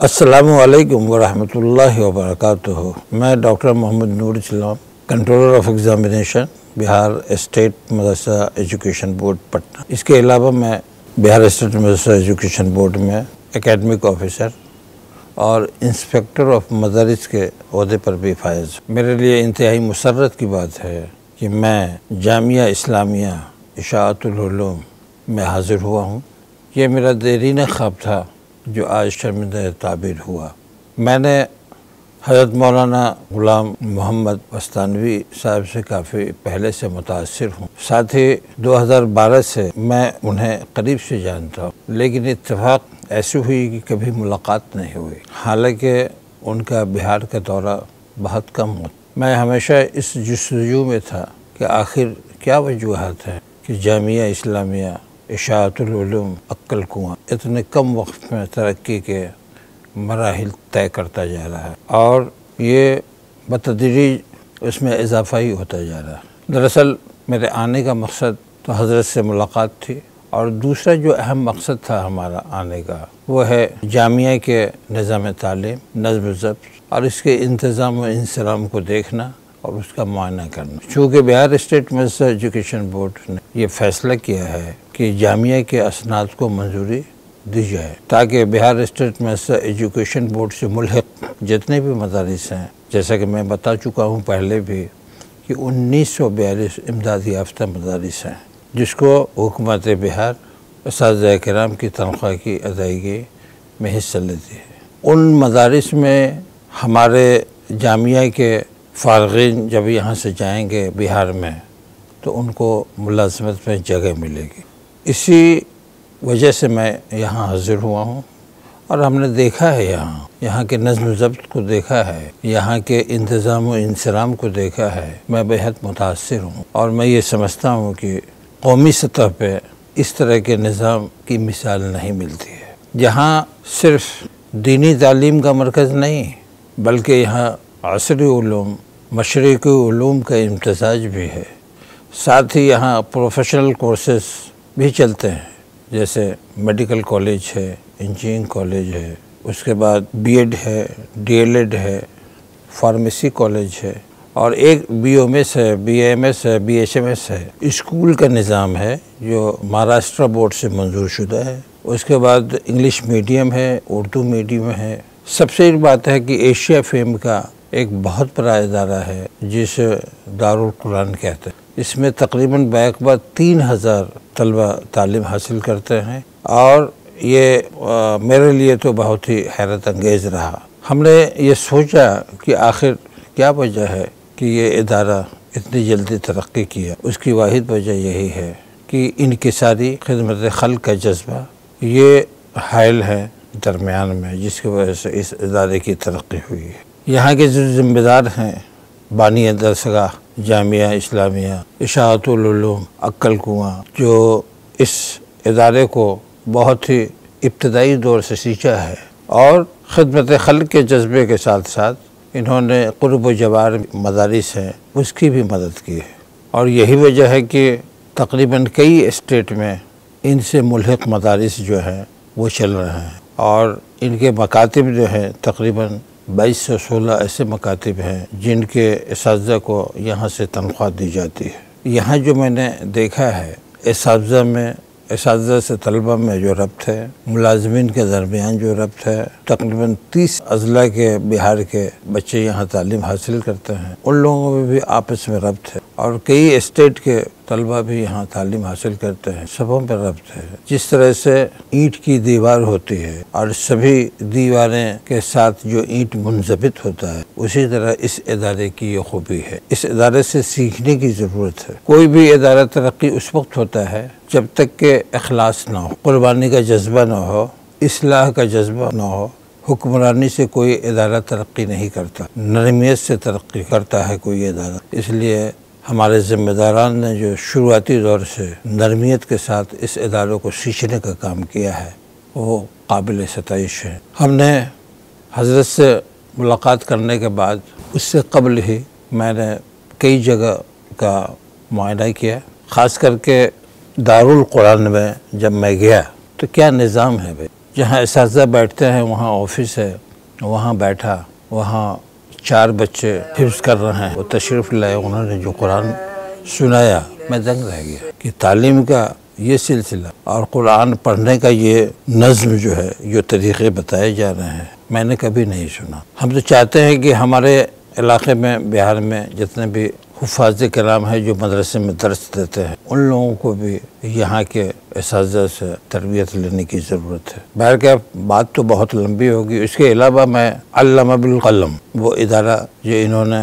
अस्सलामुअलैकुम वरहमतुल्लाहि वबरकातुहू। मैं doctor Mohammad Noor Islam, controller of examination, Bihar state Madrasa education board Patna. इसके अलावा मैं Bihar state Madrasa education board में एकेडमिक ऑफिसर और इंस्पेक्टर ऑफ मदारिस के ओहदे पर भी फायज। मेरे लिए इंतहाई मुसर्रत की बात है कि मैं जामिया इस्लामिया इशाअतुल उलूम में हाज़िर हुआ हूँ। ये मेरा देरीन ख्वाब था जो आज शर्मिंदा ताबीर हुआ। मैंने हज़रत मौलाना ग़ुलाम मोहम्मद वस्तानवी साहब से काफ़ी पहले से मुतासिर हूँ। साथ ही 2012 से मैं उन्हें करीब से जानता हूँ, लेकिन इत्तेफाक ऐसी हुई कि कभी मुलाकात नहीं हुई। हालांकि उनका बिहार का दौरा बहुत कम हो। मैं हमेशा इस जुस्तजू में था कि आखिर क्या वजूहात है कि जामिया इस्लामिया इशाअतुल उलूम अक्कल कुआं इतने कम वक्त में तरक्की के मराहिल तय करता जा रहा है और ये बतदरीज उसमें इजाफा ही होता जा रहा है। दरअसल मेरे आने का मकसद तो हज़रत से मुलाकात थी और दूसरा जो अहम मकसद था हमारा आने का वो है जामिया के निज़ाम तालीम, नज़्म ज़ब्त और इसके इंतज़ाम व इंसराम को देखना और उसका मुआयना करना। चूँकि Bihar state Madrasa education board ने यह फ़ैसला किया है कि जामिया के असनाद को मंजूरी दी जाए ताकि Bihar state Madrasa education board से मुल्हिक़ जितने भी मदारिस हैं, जैसा कि मैं बता चुका हूँ पहले भी कि 1942 इमदाद याफ्ता मदारिस हैं जिसको हुकूमत बिहार असातिज़ा किराम की तनख्वाह की अदायगी में हिस्सा लेती है। उन मदारिस में हमारे जामिया के फ़ारग़ीन जब यहाँ से जाएंगे बिहार में तो उनको मुलाज़मत में जगह मिलेगी। इसी वजह से मैं यहाँ हाज़िर हुआ हूँ और हमने देखा है यहाँ के नज़्म ज़ब्त को देखा है, यहाँ के इंतज़ाम व इंसराम को देखा है। मैं बेहद मुतासिर हूँ और मैं ये समझता हूँ कि कौमी सतह पे इस तरह के निज़ाम की मिसाल नहीं मिलती है, जहाँ सिर्फ़ दीनी तालीम का मरकज़ नहीं बल्कि यहाँ असरी उलूम, मशरिक़ी उलूम का इम्तिज़ाज भी है। साथ ही यहाँ प्रोफेशनल कोर्सेस भी चलते हैं, जैसे मेडिकल कॉलेज है, इंजीनियरिंग कॉलेज है, उसके बाद बीएड है, डीएलएड है, फार्मेसी कॉलेज है और एक बीओएमएस है, बीएएमएस है, बीएचएमएस है। स्कूल का निज़ाम है जो महाराष्ट्र बोर्ड से मंजूर शुदा है। उसके बाद इंग्लिश मीडियम है, उर्दू मीडियम है। सबसे एक बात है कि एशिया फेम का एक बहुत बड़ा इदारा है जिसे दारुल कुरान कहते हैं। इसमें तकरीबन बैकबा 3000 तलबा तालीम हासिल करते हैं और ये मेरे लिए तो बहुत ही हैरत अंगेज़ रहा। हमने ये सोचा कि आखिर क्या वजह है कि ये इदारा इतनी जल्दी तरक्की किया। उसकी वाहिद वजह यही है कि इनकिसारी खिदमत खल्क़ का जज्बा ये हायल है दरमियान में, जिसकी वजह से इस इदारे की तरक्की हुई है। यहाँ के जो ज़िम्मेदार हैं बानी दरसगाह जामिया इस्लामिया इशाअतुल उलूम अक्कल कुआं, जो इस इदारे को बहुत ही इब्तदाई दौर से सींचा है और ख़िदमत खल्क़ के जज्बे के साथ साथ इन्होंने क़ुर्ब व जवार मदारिस हैं उसकी भी मदद की है। और यही वजह है कि तकरीबन कई स्टेट में इनसे मुल्हिक़ मदारिस जो हैं वो चल रहे हैं और इनके मकातिब जो हैं तकरीबन 2216 ऐसे मकातिब हैं जिनके इसातिज़ा को यहाँ से तनख्वाह दी जाती है। यहाँ जो मैंने देखा है इसातिज़ा से तलबा में जो रब्त है, मुलाज़मीन के दरमियान जो रब्त है, तकरीबन 30 अज़ला के बिहार के बच्चे यहाँ तालीम हासिल करते हैं, उन लोगों में भी आपस में रब्त है और कई स्टेट के तलबा भी यहाँ तालीम हासिल करते हैं, सबों पर रब्त है। जिस तरह से ईंट की दीवार होती है और सभी दीवारें के साथ जो ईंट मुंज़बित होता है, उसी तरह इस इदारे की ये खूबी है। इस इदारे से सीखने की ज़रूरत है। कोई भी इदारा तरक्की उस वक्त होता है जब तक के इखलास ना हो, कुर्बानी का जज्बा ना हो, इस्लाह का जज्बा ना हो। हुक्मरानी से कोई इदारा तरक्की नहीं करता, नरमियत से तरक्की करता है कोई इदारा। इसलिए हमारे ज़िम्मेदारान ने जो शुरुआती दौर से नरमियत के साथ इस इदारों को सींचने का काम किया है वो काबिल सताइश है। हमने हज़रत से मुलाकात करने के बाद उससे कबल ही मैंने कई जगह का मुआयना किया। ख़ास करके दारुल कुरान में जब मैं गया तो क्या निज़ाम है भाई, जहाँ इस्तिज़ा बैठते हैं वहाँ ऑफिस है, वहाँ बैठा, वहाँ 4 बच्चे हिफ्ज़ कर रहे हैं, वो तशरीफ़ लाए, उन्होंने जो कुरान सुनाया मैं दंग रह गया कि तालीम का ये सिलसिला और कुरान पढ़ने का ये नज़्म जो है, जो तरीक़े बताए जा रहे हैं, मैंने कभी नहीं सुना। हम तो चाहते हैं कि हमारे इलाक़े में, बिहार में जितने भी हुफ़ाज़ किराम है जो मदरसे में दर्स देते हैं, उन लोगों को भी यहाँ के इस्तिज़ा से तरबियत लेने की ज़रूरत है। बहर क्या बात तो बहुत लंबी होगी। इसके अलावा मैं अल्लामा बिल क़लम, वो इदारा जो इन्होंने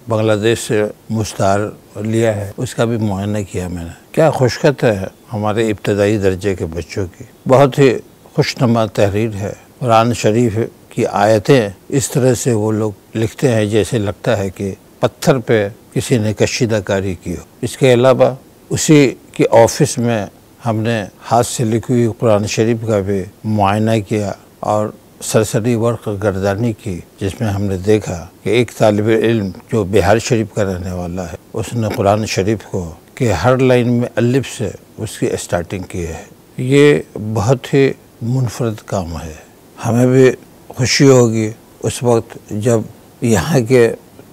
बांग्लादेश से मुस्तार लिया है, उसका भी मुआयना किया मैंने। क्या खुशखत है हमारे इब्तदाई दर्जे के बच्चों की, बहुत ही खुशनुमा तहरीर है। कुरान शरीफ की आयतें इस तरह से वो लोग लिखते हैं जैसे लगता है कि पत्थर पे किसी ने कशीदाकारी की हो। इसके अलावा उसी के ऑफिस में हमने हाथ से लिखी हुई कुरान शरीफ का भी मुआयना किया और सरसरी वर्क गर्दानी की, जिसमें हमने देखा कि एक तालिब इल्म जो बिहार शरीफ का रहने वाला है, उसने कुरान शरीफ को कि हर लाइन में अलिफ से उसकी स्टार्टिंग की है। ये बहुत ही मुनफरद काम है। हमें भी खुशी होगी उस वक्त जब यहाँ के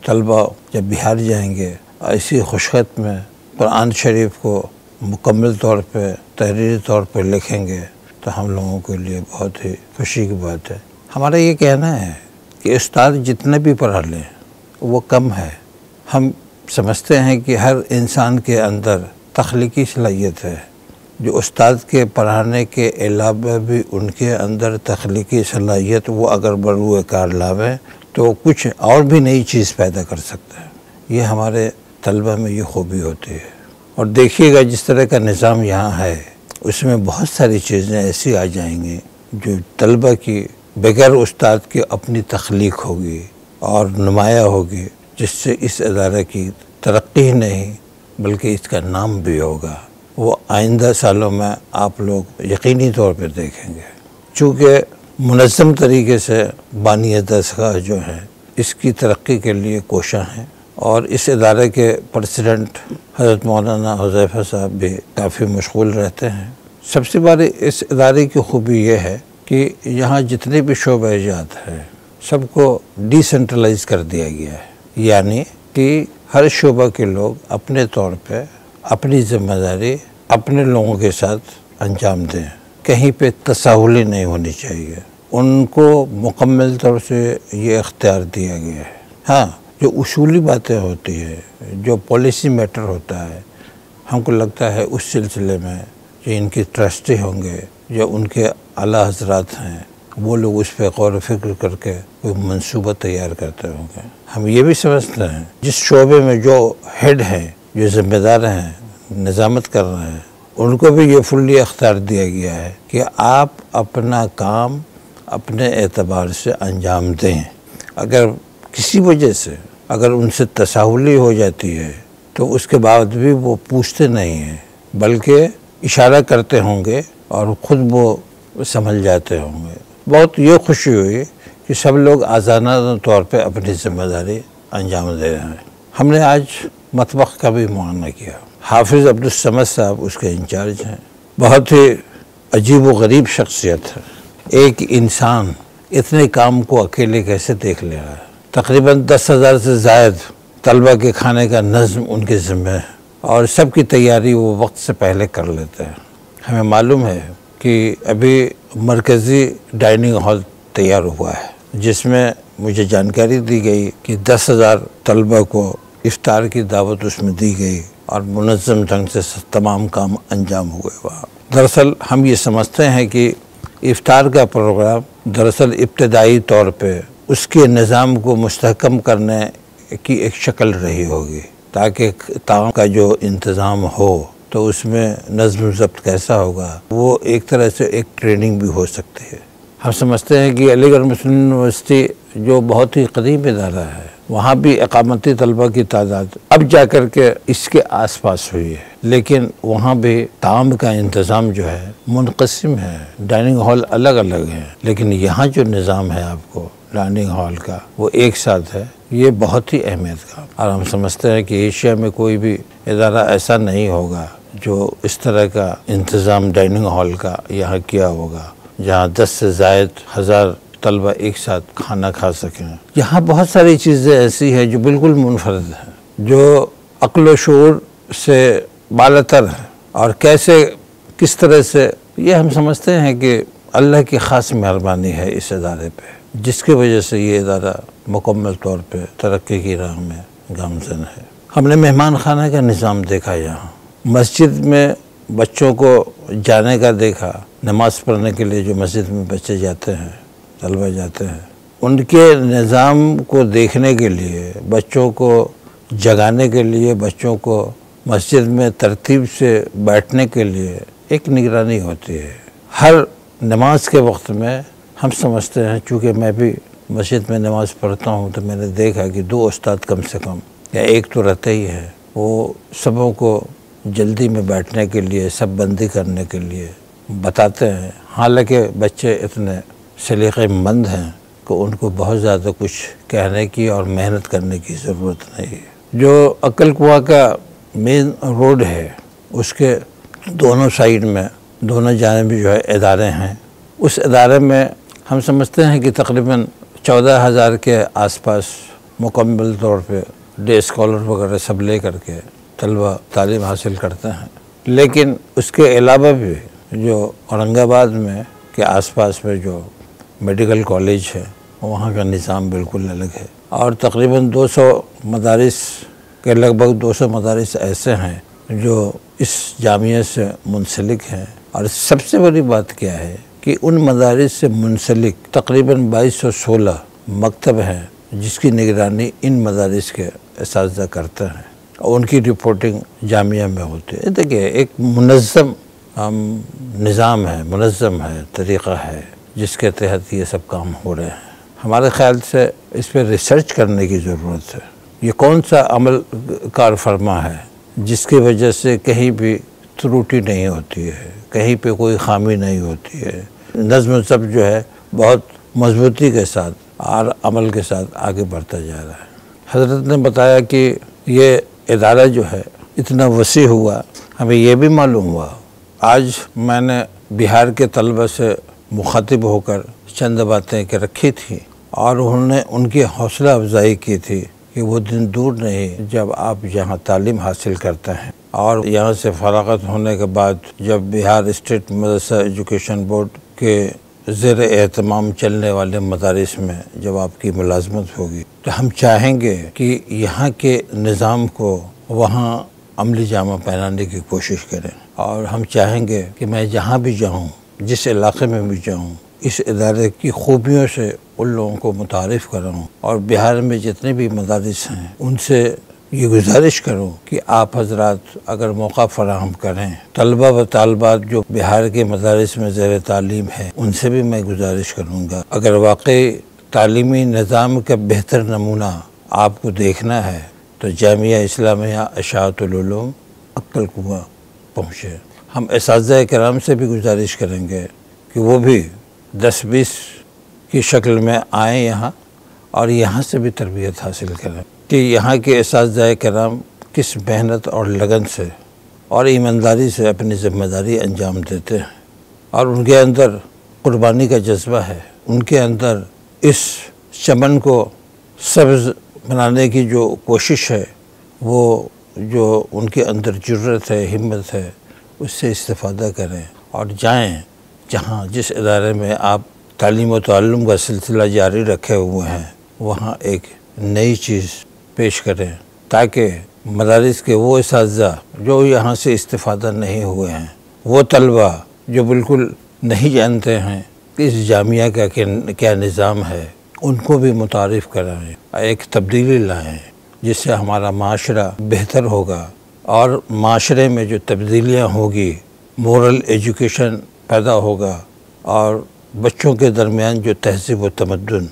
तलबा जब बिहार जाएंगे, ऐसी खुशखत में कुरान शरीफ को मुकम्मल तौर पे तहरीरी तौर पे लिखेंगे तो हम लोगों के लिए बहुत ही खुशी की बात है। हमारा ये कहना है कि उस्ताद जितने भी पढ़ा लें वो कम है। हम समझते हैं कि हर इंसान के अंदर तख्लीकी सलाहियत है, जो उस्ताद के पढ़ाने के अलावा भी उनके अंदर तख्लीकी सलाहियत वो अगर बरूए कार लावें तो कुछ और भी नई चीज़ पैदा कर सकते हैं। ये हमारे तलबा में ये खूबी होती है। और देखिएगा जिस तरह का निज़ाम यहाँ है, उसमें बहुत सारी चीज़ें ऐसी आ जाएंगी जो तलबा की बगैर उस्ताद के अपनी तख्लीक होगी और नुमाया होगी, जिससे इस अदारे की तरक्की ही नहीं बल्कि इसका नाम भी होगा। वो आइंदा सालों में आप लोग यकीनी तौर पर देखेंगे। चूँकि मुनज़्ज़म तरीके से बानी दरसगाह जो है इसकी तरक्की के लिए कोशां हैं और इस इदारे के प्रेसिडेंट हज़रत मौलाना हुज़ैफ़ा साहब भी काफ़ी मशगूल रहते हैं। सबसे बड़ी इस इदारे की खूबी ये है कि यहाँ जितने भी शोबे जात हैं सबको डिसेंट्रलाइज कर दिया गया है, यानी कि हर शोबा के लोग अपने तौर पे अपनी ज़िम्मेदारी अपने लोगों के साथ अंजाम दें। कहीं पे तसाहुली नहीं होनी चाहिए, उनको मुकम्मल तौर से ये इख्तियार दिया गया है। हाँ, जो उसूली बातें होती है, जो पॉलिसी मैटर होता है, हमको लगता है उस सिलसिले में जो इनके ट्रस्टी होंगे, जो उनके आला हजरात हैं, वो लोग उस पर गौर व फिक्र करके कोई मंसूबा तैयार करते होंगे। हम ये भी समझते हैं जिस शोबे में जो हेड हैं, जो ज़िम्मेदार हैं, निज़ामत कर रहे हैं, उनको भी ये फुल्ली अख्तियार दिया गया है कि आप अपना काम अपने एतबार से अंजाम दें। अगर किसी वजह से अगर उनसे तसाहुली हो जाती है तो उसके बाद भी वो पूछते नहीं हैं, बल्कि इशारा करते होंगे और ख़ुद वो समझ जाते होंगे। बहुत ये खुशी हुई कि सब लोग आज़ाना तौर पे अपनी ज़िम्मेदारी अंजाम दे रहे हैं। हमने आज मतबख़ का भी मुआयना किया। हाफिज़ अब्दुल समद साहब उसके इंचार्ज हैं। बहुत ही अजीब व गरीब शख्सियत है। एक इंसान इतने काम को अकेले कैसे देख ले रहा है। तकरीबन 10,000 से ज़ायद तलबा के खाने का नज़्म उनके ज़िम्मे है और सब की तैयारी वो वक्त से पहले कर लेते हैं। हमें मालूम है कि अभी मरकज़ी डाइनिंग हॉल तैयार हुआ है, जिसमें मुझे जानकारी दी गई कि 10,000 तलबा को इफ्तार की दावत उसमें दी गई और मुनज़्ज़म ढंग से तमाम काम अंजाम हुए वहाँ। दरअसल हम ये समझते हैं कि इफ्तार का प्रोग्राम दरअसल इब्तदाई तौर पे उसके निज़ाम को मुस्तहकम करने की एक शक्ल रही होगी, ताकि ताम का जो इंतज़ाम हो तो उसमें नज़्म ज़ब्त कैसा होगा, वो एक तरह से एक ट्रेनिंग भी हो सकती है। हम समझते हैं कि अलीगढ़ मुस्लिम यूनिवर्सिटी जो बहुत ही कदीम इदारा है, वहाँ भी इक़ामती तलबा की तादाद अब जा कर के इसके आसपास हुई है, लेकिन वहाँ भी ताम का इंतज़ाम जो है मुनक़सिम है, डाइनिंग हॉल अलग अलग है, लेकिन यहाँ जो निज़ाम है आपको डाइनिंग हॉल का वो एक साथ है, ये बहुत ही अहमियत का। और हम समझते हैं कि एशिया में कोई भी इदारा ऐसा नहीं होगा जो इस तरह का इंतज़ाम डाइनिंग हॉल का यहाँ किया होगा, जहाँ 10 से ज़ायद हज़ार तलबा एक साथ खाना खा सकें। यहाँ बहुत सारी चीज़ें ऐसी हैं जो बिल्कुल मुनफरद हैं, जो अक्ल व शऊर से बालातर है, और कैसे किस तरह से ये हम समझते हैं कि अल्लाह की ख़ास मेहरबानी है इस इदारे पे, जिसकी वजह से ये इदारा मुकम्मल तौर पे तरक्की की राह में गामज़न है। हमने मेहमान खाना का निज़ाम देखा, यहाँ मस्जिद में बच्चों को जाने का देखा, नमाज़ पढ़ने के लिए जो मस्जिद में बच्चे जाते हैं, तलबा जाते हैं, उनके निज़ाम को देखने के लिए, बच्चों को जगाने के लिए, बच्चों को मस्जिद में तरतीब से बैठने के लिए एक निगरानी होती है। हर नमाज के वक्त में हम समझते हैं, चूँकि मैं भी मस्जिद में नमाज़ पढ़ता हूँ, तो मैंने देखा कि 2 उस्ताद कम से कम या एक तो रहते ही है, वो सबों को जल्दी में बैठने के लिए, सब बंदी करने के लिए बताते हैं। हालांकि बच्चे इतने सलीक़ेमंद हैं कि उनको बहुत ज़्यादा कुछ कहने की और मेहनत करने की ज़रूरत नहीं है। जो अक्ल कुआं का मेन रोड है, उसके दोनों साइड में, दोनों जानिब जो है इदारे हैं, उस इदारे में हम समझते हैं कि तकरीबन 14,000 के आसपास मुकम्मल तौर पे डे स्कॉलर वगैरह सब ले करके तलबा तालीम हासिल करते हैं। लेकिन उसके अलावा भी जो औरंगाबाद में के आसपास में जो मेडिकल कॉलेज है, वहाँ का निज़ाम बिल्कुल अलग है। और तकरीबन 200 मदारिस के लगभग 200 मदारिस ऐसे हैं जो इस जामिया से मुंसलिक हैं। और सबसे बड़ी बात क्या है कि उन मदारिस से मुंसलिक तकरीबन 2216 मकतब हैं, जिसकी निगरानी इन मदारिस के असातिज़ा करते हैं, और उनकी रिपोर्टिंग जामिया में होती है। देखिए, एक मुनज़्ज़म निज़ाम है, मुनज़्ज़म है, तरीक़ा है, जिसके तहत ये सब काम हो रहे हैं। हमारे ख़्याल से इस पर रिसर्च करने की ज़रूरत है। ये कौन सा अमल कार फरमा है जिसकी वजह से कहीं भी त्रुटि नहीं होती है, कहीं पे कोई ख़ामी नहीं होती है। नज़्म ज़ब्त जो है बहुत मजबूती के साथ और अमल के साथ आगे बढ़ता जा रहा है। हज़रत ने बताया कि ये इदारा जो है इतना वसी हुआ, हमें ये भी मालूम हुआ। आज मैंने बिहार के तलबा से मुखातिब होकर चंद बातें के रखी थी, और उन्होंने उनकी हौसला अफजाई की थी कि वो दिन दूर नहीं जब आप यहाँ तालीम हासिल करते हैं, और यहाँ से फरागत होने के बाद जब Bihar state Madrasa education board के ज़ेर एहतमाम चलने वाले मदारिस में जब आपकी मुलाजमत होगी, तो हम चाहेंगे कि यहाँ के निज़ाम को वहाँ अमली जामा पहनाने की कोशिश करें। और हम चाहेंगे कि मैं जहाँ भी जाऊँ, जिस इलाक़े में भी जाऊँ, इस इदारे की खूबियों से उन लोगों को मुतारिफ़ कराऊँ, और बिहार में जितने भी मदारिस हैं उनसे ये गुजारिश करूँ कि आप हजरात अगर मौका फ़राहम करें, तलबा व तालबात जो बिहार के मदारिस में ज़ेर तालीम है, उनसे भी मैं गुजारिश करूँगा, अगर वाकई तालीमी निज़ाम का बेहतर नमूना आपको देखना है तो जामिया इस्लामिया अशाअतुल उलूम अक्ल कुआं पहुँचे। हम असातिज़ा किराम से भी गुजारिश करेंगे कि वो भी 10-20 की शक्ल में आएँ यहाँ, और यहाँ से भी तरबियत हासिल करें कि यहाँ के असातिज़ा किराम किस मेहनत और लगन से और ईमानदारी से अपनी ज़िम्मेदारी अंजाम देते हैं, और उनके अंदर कुर्बानी का जज्बा है, उनके अंदर इस चमन को सब्ज़ बनाने की जो कोशिश है, वो जो उनके अंदर जुर्रत है, हिम्मत है, उससे इस्तिफ़ादा करें और जाएं जहाँ जिस इदारे में आप तालीम व ताल्लुम का सिलसिला जारी रखे हुए हैं, वहाँ एक नई चीज़ पेश करें, ताकि मदारिस के वो असातिज़ा जो यहाँ से इस्तिफ़ादा नहीं हुए हैं, वो तलबा जो बिल्कुल नहीं जानते हैं कि इस जामिया का क्या निज़ाम है, उनको भी मुतारिफ़ कराएँ, एक तब्दीली लाएँ, जिससे हमारा माशरा बेहतर होगा, और माशरे में जो तब्दीलियाँ होगी, मोरल एजुकेशन पैदा होगा, और बच्चों के दरमियान जो तहज़ीब व तमद्दुन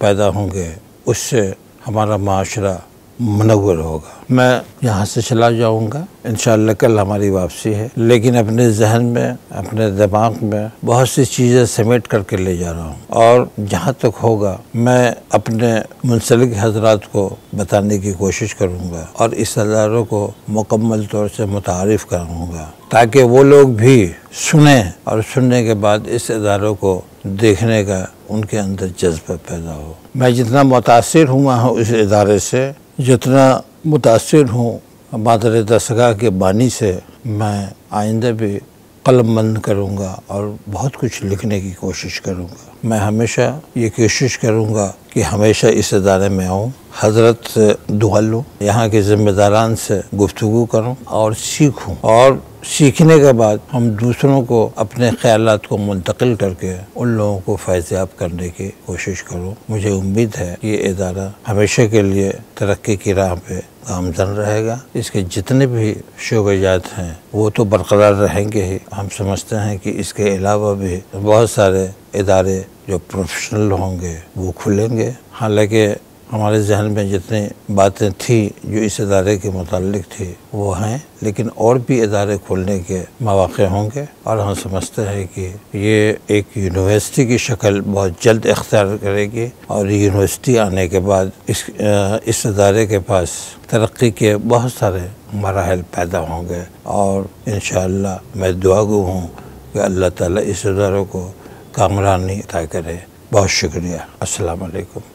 पैदा होंगे, उससे हमारा माशरा मुनव्वर होगा। मैं यहाँ से चला जाऊँगा, इंशाअल्लाह कल हमारी वापसी है, लेकिन अपने जहन में, अपने दिमाग में बहुत सी चीज़ें समेट करके ले जा रहा हूँ और जहाँ तक होगा मैं अपने मुंसलिक हजरात को बताने की कोशिश करूँगा और इस अदारों को मुकम्मल तौर से मुतारिफ़ कराऊँगा ताकि वो लोग भी सुने और सुनने के बाद इस अदारों को देखने का उनके अंदर जज्बा पैदा हो। मैं जितना मुतासिर हुआ हूँ इस इदारे से, जितना मुतासिर हूँ मादर दस्तगाह के बानी से, मैं आइंदा भी कलम बंद करूँगा और बहुत कुछ लिखने की कोशिश करूँगा। मैं हमेशा ये कोशिश करूँगा कि हमेशा इस इदारे में आऊँ, हजरत से दुआ लूँ, यहाँ के ज़िम्मेदारान से गुफ्तगू करूँ और सीखूँ और सीखने के बाद हम दूसरों को अपने ख्यालात को मुंतकिल करके उन लोगों को फैज़याब करने की कोशिश करूँ। मुझे उम्मीद है कि ये इदारा हमेशा के लिए तरक्की की राह पे गामज़न रहेगा। इसके जितने भी शोबेजात हैं वो तो बरकरार रहेंगे ही। हम समझते हैं कि इसके अलावा भी बहुत सारे इदारे जो प्रोफेशनल होंगे वो खुलेंगे। हालांकि हमारे जहन में जितनी बातें थी जो इस इदारे के मुताल्लिक थी वो हैं, लेकिन और भी इदारे खोलने के मौक़े होंगे और हम समझते हैं कि ये एक यूनिवर्सिटी की शक्ल बहुत जल्द इख्तियार करेगी और यूनिवर्सिटी आने के बाद इस इदारे के पास तरक्की के बहुत सारे मराहल पैदा होंगे और इंशाअल्लाह मैं दुआगो हूँ कि अल्लाह ताला इस इदारों को कामयाबी अता करे। बहुत शुक्रिया। अस्सलाम वालेकुम।